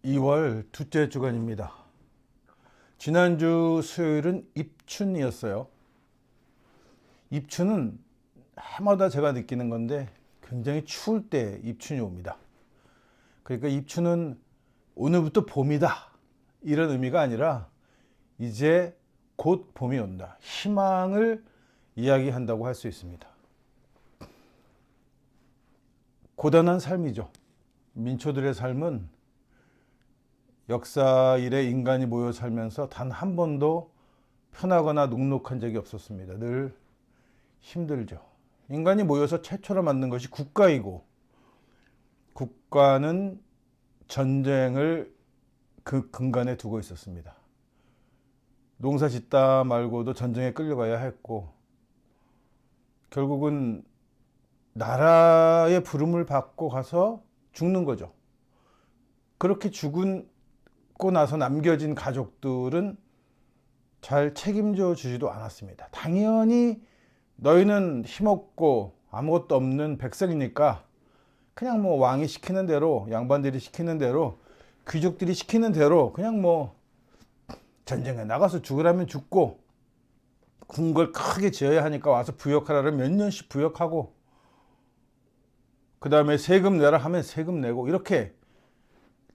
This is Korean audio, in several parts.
2월 둘째 주간입니다. 지난주 수요일은 입춘이었어요. 입춘은 해마다 제가 느끼는 건데 굉장히 추울 때 입춘이 옵니다. 그러니까 입춘은 오늘부터 봄이다 이런 의미가 아니라 이제 곧 봄이 온다, 희망을 이야기한다고 할 수 있습니다. 고단한 삶이죠. 민초들의 삶은 역사 이래 인간이 모여 살면서 단 한 번도 편하거나 녹록한 적이 없었습니다. 늘 힘들죠. 인간이 모여서 최초로 만든 것이 국가이고, 국가는 전쟁을 그 근간에 두고 있었습니다. 농사 짓다 말고도 전쟁에 끌려가야 했고, 결국은 나라의 부름을 받고 가서 죽는 거죠. 그렇게 죽고 나서 남겨진 가족들은 잘 책임져 주지도 않았습니다. 당연히 너희는 힘없고 아무것도 없는 백성이니까 그냥 뭐 왕이 시키는 대로, 양반들이 시키는 대로, 귀족들이 시키는 대로 그냥 뭐 전쟁에 나가서 죽으라면 죽고, 궁궐 크게 지어야 하니까 와서 부역하라면 몇 년씩 부역하고, 그 다음에 세금 내라 하면 세금 내고, 이렇게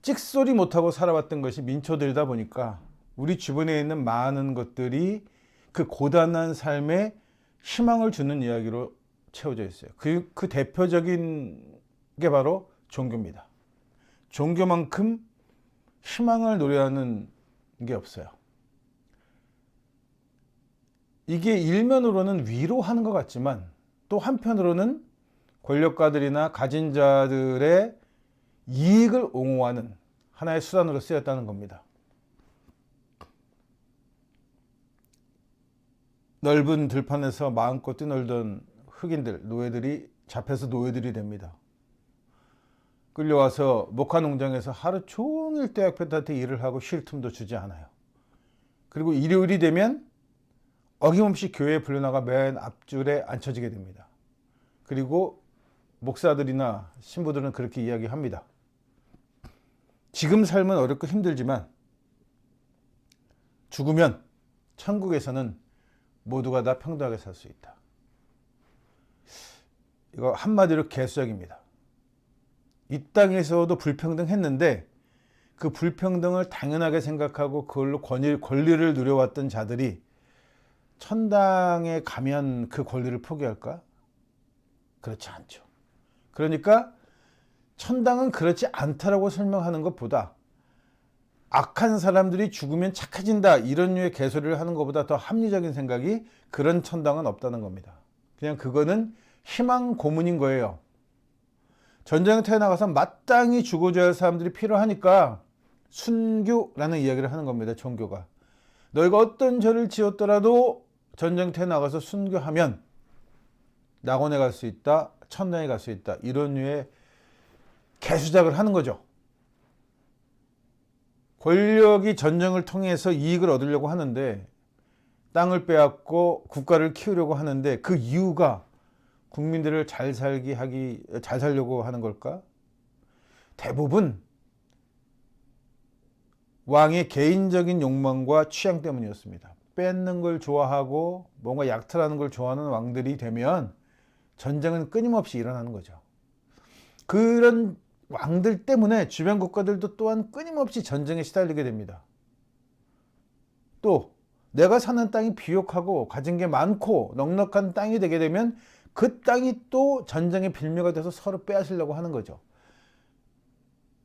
찍소리 못하고 살아왔던 것이 민초들이다 보니까 우리 주변에 있는 많은 것들이 그 고단한 삶에 희망을 주는 이야기로 채워져 있어요. 그 대표적인 게 바로 종교입니다. 종교만큼 희망을 노래하는 게 없어요. 이게 일면으로는 위로하는 것 같지만 또 한편으로는 권력가들이나 가진 자들의 이익을 옹호하는 하나의 수단으로 쓰였다는 겁니다. 넓은 들판에서 마음껏 뛰놀던 흑인들, 노예들이 잡혀서 노예들이 됩니다. 끌려와서 목화 농장에서 하루 종일 떼약볕한테 일을 하고 쉴 틈도 주지 않아요. 그리고 일요일이 되면 어김없이 교회에 불려나가 맨 앞줄에 앉혀지게 됩니다. 그리고 목사들이나 신부들은 그렇게 이야기합니다. 지금 삶은 어렵고 힘들지만 죽으면 천국에서는 모두가 다 평등하게 살 수 있다. 이거 한마디로 개수작입니다. 이 땅에서도 불평등했는데 그 불평등을 당연하게 생각하고 그걸로 권리를 누려왔던 자들이 천당에 가면 그 권리를 포기할까? 그렇지 않죠. 그러니까 천당은 그렇지 않다라고 설명하는 것보다 악한 사람들이 죽으면 착해진다 이런 류의 개소리를 하는 것보다 더 합리적인 생각이 그런 천당은 없다는 겁니다. 그냥 그거는 희망 고문인 거예요. 전쟁터에 나가서 마땅히 죽어줘야 할 사람들이 필요하니까 순교라는 이야기를 하는 겁니다. 종교가. 너희가 어떤 죄를 지었더라도 전쟁터에 나가서 순교하면 낙원에 갈 수 있다, 천당에 갈 수 있다, 이런 류의 개수작을 하는 거죠. 권력이 전쟁을 통해서 이익을 얻으려고 하는데, 땅을 빼앗고 국가를 키우려고 하는데 그 이유가 국민들을 잘 살려고 하는 걸까? 대부분 왕의 개인적인 욕망과 취향 때문이었습니다. 뺏는 걸 좋아하고 뭔가 약탈하는 걸 좋아하는 왕들이 되면 전쟁은 끊임없이 일어나는 거죠. 그런 왕들 때문에 주변 국가들도 또한 끊임없이 전쟁에 시달리게 됩니다. 또 내가 사는 땅이 비옥하고 가진 게 많고 넉넉한 땅이 되게 되면 그 땅이 또 전쟁의 빌미가 돼서 서로 빼앗으려고 하는 거죠.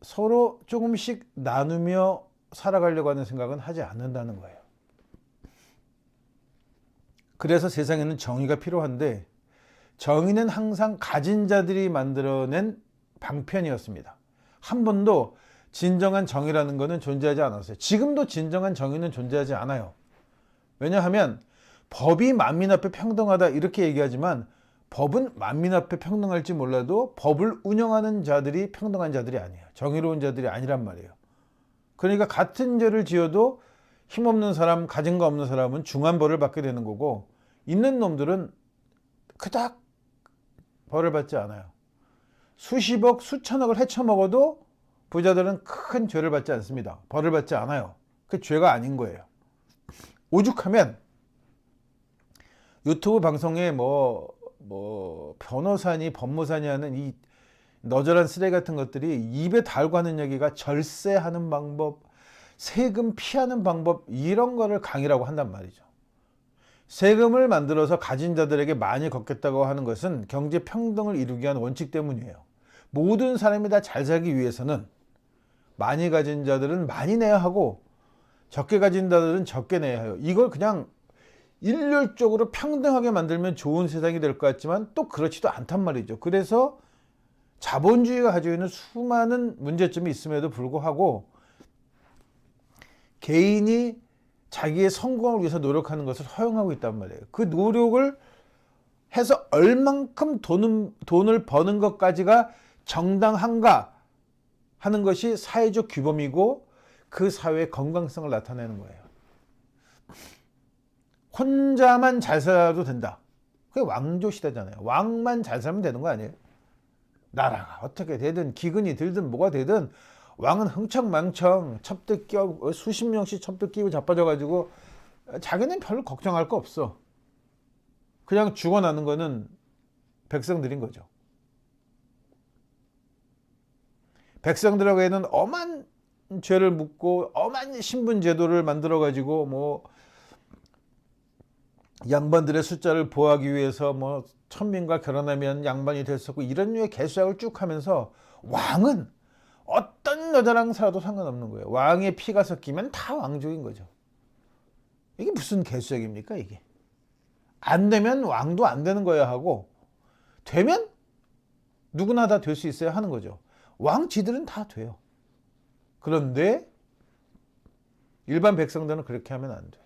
서로 조금씩 나누며 살아가려고 하는 생각은 하지 않는다는 거예요. 그래서 세상에는 정의가 필요한데, 정의는 항상 가진 자들이 만들어낸 방편이었습니다. 한 번도 진정한 정의라는 것은 존재하지 않았어요. 지금도 진정한 정의는 존재하지 않아요. 왜냐하면 법이 만민 앞에 평등하다 이렇게 얘기하지만 법은 만민 앞에 평등할지 몰라도 법을 운영하는 자들이 평등한 자들이 아니에요. 정의로운 자들이 아니란 말이에요. 그러니까 같은 죄를 지어도 힘없는 사람, 가진 거 없는 사람은 중한 벌을 받게 되는 거고, 있는 놈들은 그닥 벌을 받지 않아요. 수십억, 수천억을 헤쳐먹어도 부자들은 큰 죄를 받지 않습니다. 벌을 받지 않아요. 그 죄가 아닌 거예요. 오죽하면 유튜브 방송에 변호사니 법무사니 하는 이 너절한 쓰레기 같은 것들이 입에 달고 하는 얘기가 절세하는 방법, 세금 피하는 방법, 이런 거를 강의라고 한단 말이죠. 세금을 만들어서 가진 자들에게 많이 걷겠다고 하는 것은 경제 평등을 이루기 위한 원칙 때문이에요. 모든 사람이 다 잘 살기 위해서는 많이 가진 자들은 많이 내야 하고 적게 가진 자들은 적게 내야 해요. 이걸 그냥 일률적으로 평등하게 만들면 좋은 세상이 될 것 같지만 또 그렇지도 않단 말이죠. 그래서 자본주의가 가지고 있는 수많은 문제점이 있음에도 불구하고 개인이 자기의 성공을 위해서 노력하는 것을 허용하고 있단 말이에요. 그 노력을 해서 얼만큼 돈을 버는 것까지가 정당한가 하는 것이 사회적 규범이고 그 사회의 건강성을 나타내는 거예요. 혼자만 잘 살아도 된다. 그게 왕조 시대잖아요. 왕만 잘 살면 되는 거 아니에요? 나라가 어떻게 되든 기근이 들든 뭐가 되든 왕은 흥청망청 첩들 끼워 수십 명씩 첩들 끼고 자빠져가지고 자기는 별로 걱정할 거 없어. 그냥 죽어나는 거는 백성들인 거죠. 백성들에게는 엄한 죄를 묻고 엄한 신분 제도를 만들어 가지고 양반들의 숫자를 보호하기 위해서 천민과 결혼하면 양반이 될 수 없고 이런 류의 개수작을 쭉 하면서 왕은 어떤 여자랑 살아도 상관없는 거예요. 왕의 피가 섞이면 다 왕족인 거죠. 이게 무슨 개수작입니까 이게. 안 되면 왕도 안 되는 거야 하고 되면 누구나 다 될 수 있어야 하는 거죠. 왕쥐들은 다 돼요. 그런데 일반 백성들은 그렇게 하면 안 돼요.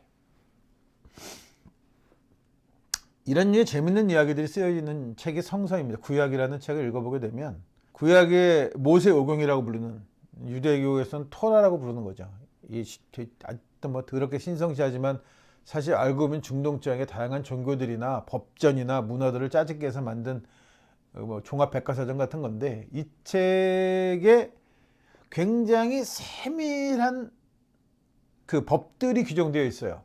이런 류의 재밌는 이야기들이 쓰여 있는 책이 성서입니다. 구약이라는 책을 읽어보게 되면 구약의 모세오경이라고 부르는 유대교에서는 토라라고 부르는 거죠. 더럽게 신성시하지만 사실 알고 보면 중동지방의 다양한 종교들이나 법전이나 문화들을 짜집게 해서 만든 종합백과사전 같은 건데 이 책에 굉장히 세밀한 그 법들이 규정되어 있어요.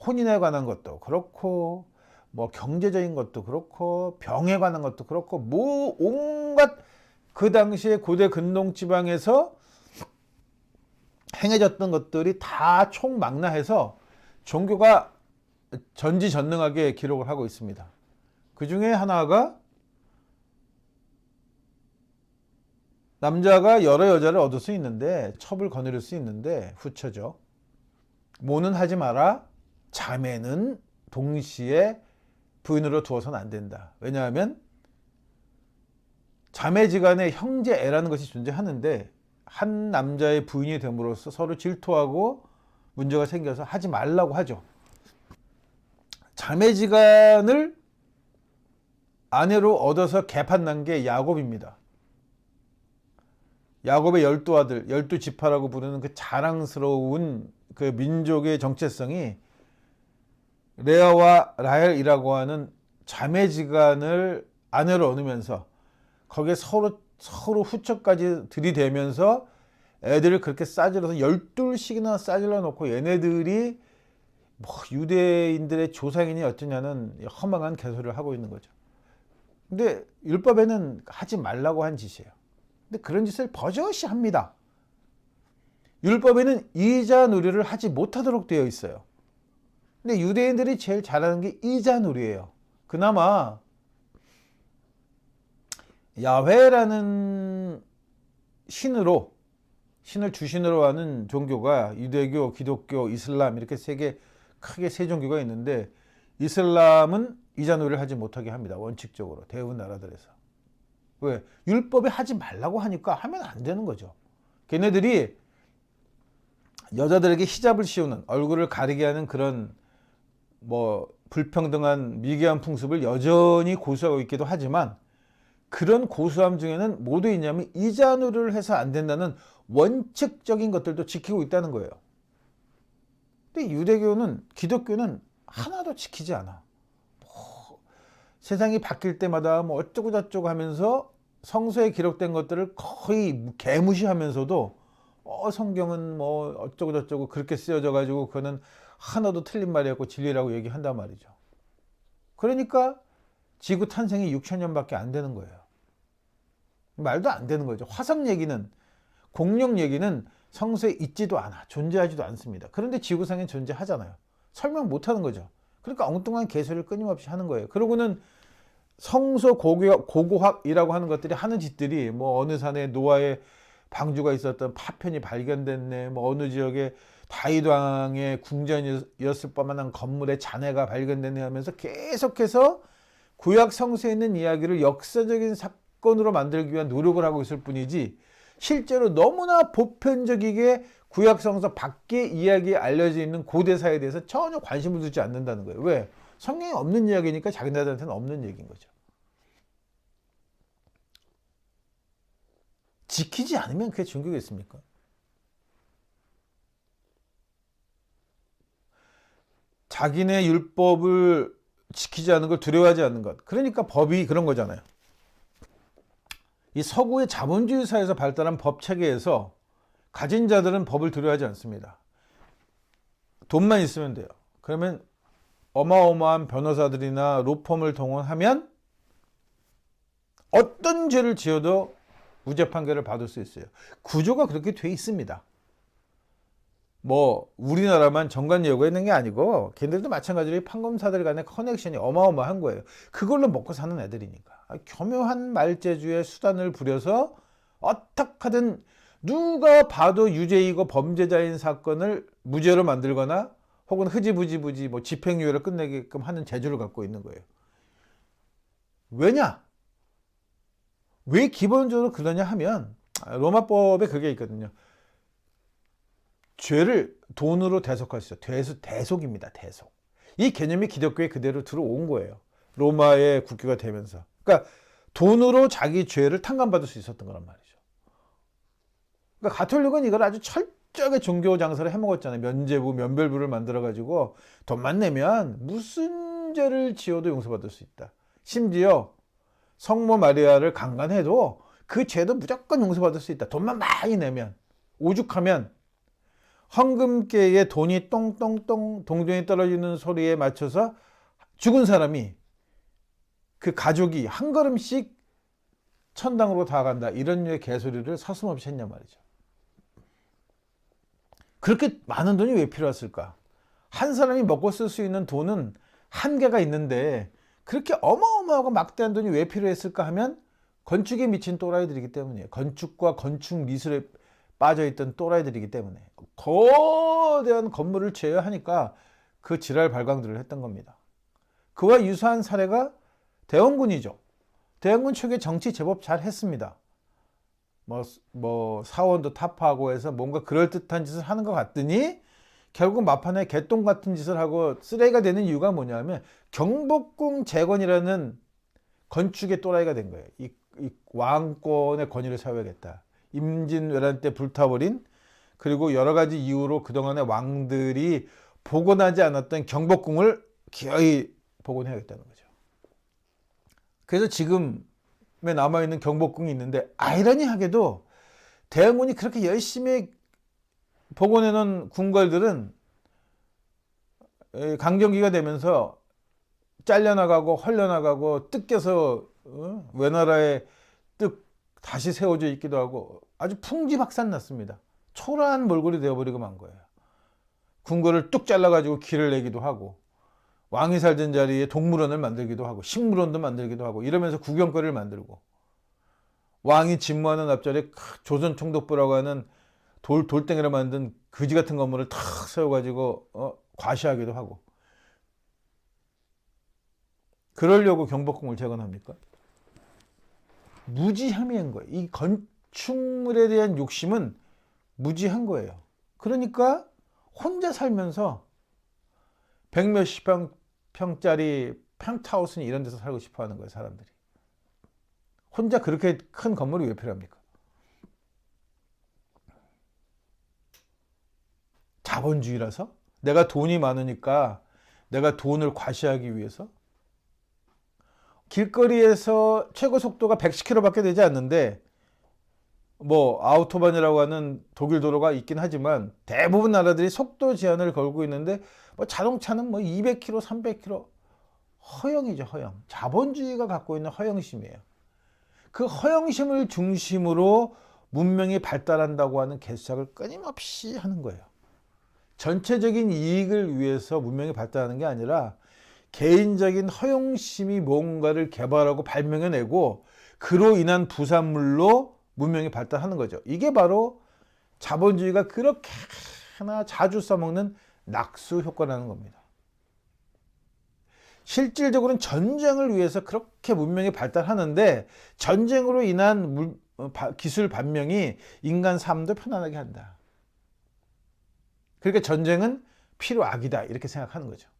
혼인에 관한 것도 그렇고 경제적인 것도 그렇고 병에 관한 것도 그렇고 온갖 그 당시에 고대 근동 지방에서 행해졌던 것들이 다 총망라해서 종교가 전지전능하게 기록을 하고 있습니다. 그 중에 하나가 남자가 여러 여자를 얻을 수 있는데 첩을 거느릴 수 있는데 후처죠. 모는 하지 마라. 자매는 동시에 부인으로 두어서는 안 된다. 왜냐하면 자매지간에 형제애라는 것이 존재하는데 한 남자의 부인이 됨으로써 서로 질투하고 문제가 생겨서 하지 말라고 하죠. 자매지간을 아내로 얻어서 개판난 게 야곱입니다. 야곱의 12아들, 12지파라고 부르는 그 자랑스러운 그 민족의 정체성이 레아와 라헬이라고 하는 자매지간을 아내로 얻으면서 거기에 서로 후처까지 들이대면서 애들을 그렇게 싸질러서 12씩이나 싸질러 놓고 얘네들이 유대인들의 조상이니 어쩌냐는 허망한 개소리를 하고 있는 거죠. 근데 율법에는 하지 말라고 한 짓이에요. 근데 그런 짓을 버젓이 합니다. 율법에는 이자 누리를 하지 못하도록 되어 있어요. 근데 유대인들이 제일 잘하는 게 이자놀이에요. 그나마 야훼라는 신을 주신으로 하는 종교가 유대교, 기독교, 이슬람 이렇게 크게 세 종교가 있는데 이슬람은 이자놀이를 하지 못하게 합니다. 원칙적으로 대부분 나라들에서. 왜? 율법에 하지 말라고 하니까 하면 안 되는 거죠. 걔네들이 여자들에게 히잡을 씌우는 얼굴을 가리게 하는 그런 불평등한 미개한 풍습을 여전히 고수하고 있기도 하지만 그런 고수함 중에는 모두 있냐면 이자누를 해서 안 된다는 원칙적인 것들도 지키고 있다는 거예요. 근데 유대교는 기독교는 하나도 지키지 않아. 세상이 바뀔 때마다 어쩌고 저쩌고 하면서 성서에 기록된 것들을 거의 개무시하면서도 성경은 뭐 어쩌고 저쩌고 그렇게 쓰여져 가지고 그거는 하나도 틀린 말이 없고 진리라고 얘기한단 말이죠. 그러니까 지구 탄생이 6천 년밖에 안 되는 거예요. 말도 안 되는 거죠. 화성 얘기는, 공룡 얘기는 성서에 있지도 않아, 존재하지도 않습니다. 그런데 지구상에 존재하잖아요. 설명 못 하는 거죠. 그러니까 엉뚱한 개소리를 끊임없이 하는 거예요. 그러고는 성서 고고학이라고 하는 것들이 하는 짓들이 뭐 어느 산에 노아의 방주가 있었던 파편이 발견됐네, 뭐 어느 지역에 다윗 왕의 궁전이었을 뻔한 건물의 잔해가 발견됐네 하면서 계속해서 구약 성서에 있는 이야기를 역사적인 사건으로 만들기 위한 노력을 하고 있을 뿐이지, 실제로 너무나 보편적이게 구약 성서 밖의 이야기에 알려져 있는 고대사에 대해서 전혀 관심을 두지 않는다는 거예요. 왜? 성경에 없는 이야기니까 자기네들한테는 없는 얘기인 거죠. 지키지 않으면 그게 종교겠습니까? 자기네 율법을 지키지 않는 걸 두려워하지 않는 것. 그러니까 법이 그런 거잖아요. 이 서구의 자본주의 사회에서 발달한 법 체계에서 가진 자들은 법을 두려워하지 않습니다. 돈만 있으면 돼요. 그러면 어마어마한 변호사들이나 로펌을 동원하면 어떤 죄를 지어도 무죄 판결을 받을 수 있어요. 구조가 그렇게 돼 있습니다. 뭐 우리나라만 정관예우가 있는 게 아니고 걔네들도 마찬가지로 판검사들 간의 커넥션이 어마어마한 거예요. 그걸로 먹고 사는 애들이니까. 교묘한 말재주의 수단을 부려서 어떻게 하든 누가 봐도 유죄이고 범죄자인 사건을 무죄로 만들거나 혹은 흐지부지 뭐 집행유예를 끝내게끔 하는 재주를 갖고 있는 거예요. 왜냐? 왜 기본적으로 그러냐 하면 로마법에 그게 있거든요. 죄를 돈으로 대속할 수 있어요. 대속입니다. 대속. 이 개념이 기독교에 그대로 들어온 거예요. 로마의 국교가 되면서. 그러니까 돈으로 자기 죄를 탕감받을 수 있었던 거란 말이죠. 그러니까 가톨릭은 이걸 아주 철저하게 종교 장사를 해먹었잖아요. 면죄부, 면별부를 만들어가지고 돈만 내면 무슨 죄를 지어도 용서받을 수 있다. 심지어 성모 마리아를 강간해도 그 죄도 무조건 용서받을 수 있다. 돈만 많이 내면, 오죽하면 황금계에 돈이 똥똥똥 동전이 떨어지는 소리에 맞춰서 죽은 사람이 그 가족이 한 걸음씩 천당으로 다가간다, 이런 류의 개소리를 서슴없이 했냔 말이죠. 그렇게 많은 돈이 왜 필요했을까? 한 사람이 먹고 쓸 수 있는 돈은 한계가 있는데 그렇게 어마어마하고 막대한 돈이 왜 필요했을까 하면 건축에 미친 또라이들이기 때문이에요. 건축과 건축 미술에 빠져있던 또라이들이기 때문에 거대한 건물을 지어야 하니까 그 지랄 발광들을 했던 겁니다. 그와 유사한 사례가 대원군이죠. 대원군 초기에 정치 제법 잘 했습니다. 뭐 사원도 타파하고 해서 뭔가 그럴듯한 짓을 하는 것 같더니 결국 막판에 개똥 같은 짓을 하고 쓰레기가 되는 이유가 뭐냐면 경복궁 재건이라는 건축의 또라이가 된 거예요. 이 왕권의 권위를 세워야겠다. 임진왜란 때 불타버린, 그리고 여러 가지 이유로 그동안의 왕들이 복원하지 않았던 경복궁을 기어이 복원해야겠다는 거죠. 그래서 지금에 남아있는 경복궁이 있는데 아이러니하게도 대원군이 그렇게 열심히 복원해놓은 궁궐들은 강점기가 되면서 잘려나가고 헐려나가고 뜯겨서 외나라에 뜩 다시 세워져 있기도 하고 아주 풍지박산 났습니다. 초라한 몰골이 되어버리고 만 거예요. 궁궐을 뚝 잘라가지고 길을 내기도 하고 왕이 살던 자리에 동물원을 만들기도 하고 식물원도 만들기도 하고 이러면서 구경거리를 만들고, 왕이 집무하는 앞자리에 조선 총독부라고 하는 돌덩이로 만든 거지 같은 건물을 탁 세워가지고 과시하기도 하고. 그러려고 경복궁을 재건합니까? 무지함인 거예요. 이 건축물에 대한 욕심은 무지한 거예요. 그러니까 혼자 살면서 백몇십 평짜리 펜트하우스니 이런 데서 살고 싶어 하는 거예요, 사람들이. 혼자 그렇게 큰 건물이 왜 필요합니까? 자본주의라서? 내가 돈이 많으니까 내가 돈을 과시하기 위해서? 길거리에서 최고 속도가 110km밖에 되지 않는데 뭐 아우토반이라고 하는 독일 도로가 있긴 하지만 대부분 나라들이 속도 제한을 걸고 있는데 뭐 자동차는 뭐 200km, 300km 허영이죠, 허영. 자본주의가 갖고 있는 허영심이에요. 그 허영심을 중심으로 문명이 발달한다고 하는 개수작을 끊임없이 하는 거예요. 전체적인 이익을 위해서 문명이 발달하는 게 아니라 개인적인 허영심이 뭔가를 개발하고 발명해내고 그로 인한 부산물로 문명이 발달하는 거죠. 이게 바로 자본주의가 그렇게나 자주 써먹는 낙수 효과라는 겁니다. 실질적으로는 전쟁을 위해서 그렇게 문명이 발달하는데 전쟁으로 인한 기술 발명이 인간 삶도 편안하게 한다. 그러니까 전쟁은 필요악이다 이렇게 생각하는 거죠.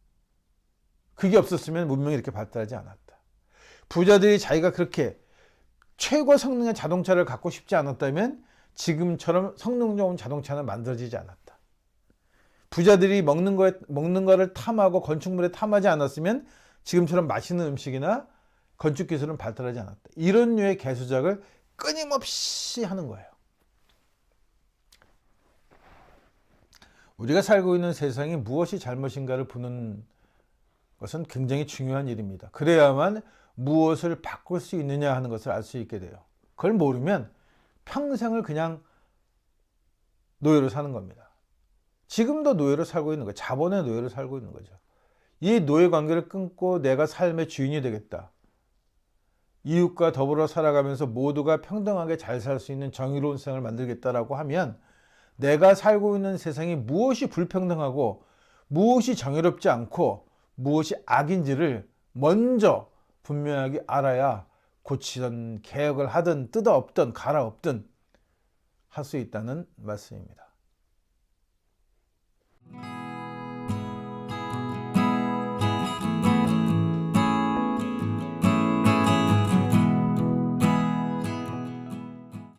그게 없었으면 문명이 이렇게 발달하지 않았다. 부자들이 자기가 그렇게 최고 성능의 자동차를 갖고 싶지 않았다면 지금처럼 성능 좋은 자동차는 만들어지지 않았다. 부자들이 먹는 거를 탐하고 건축물에 탐하지 않았으면 지금처럼 맛있는 음식이나 건축 기술은 발달하지 않았다. 이런 류의 개수작을 끊임없이 하는 거예요. 우리가 살고 있는 세상이 무엇이 잘못인가를 보는 것은 굉장히 중요한 일입니다. 그래야만 무엇을 바꿀 수 있느냐 하는 것을 알 수 있게 돼요. 그걸 모르면 평생을 그냥 노예로 사는 겁니다. 지금도 노예로 살고 있는 거예요. 자본의 노예로 살고 있는 거죠. 이 노예 관계를 끊고 내가 삶의 주인이 되겠다. 이웃과 더불어 살아가면서 모두가 평등하게 잘 살 수 있는 정의로운 세상을 만들겠다라고 하면 내가 살고 있는 세상이 무엇이 불평등하고 무엇이 정의롭지 않고 무엇이 악인지를 먼저 분명하게 알아야 고치든 개혁을 하든 뜯어 엎든 갈아 엎든 할 수 있다는 말씀입니다.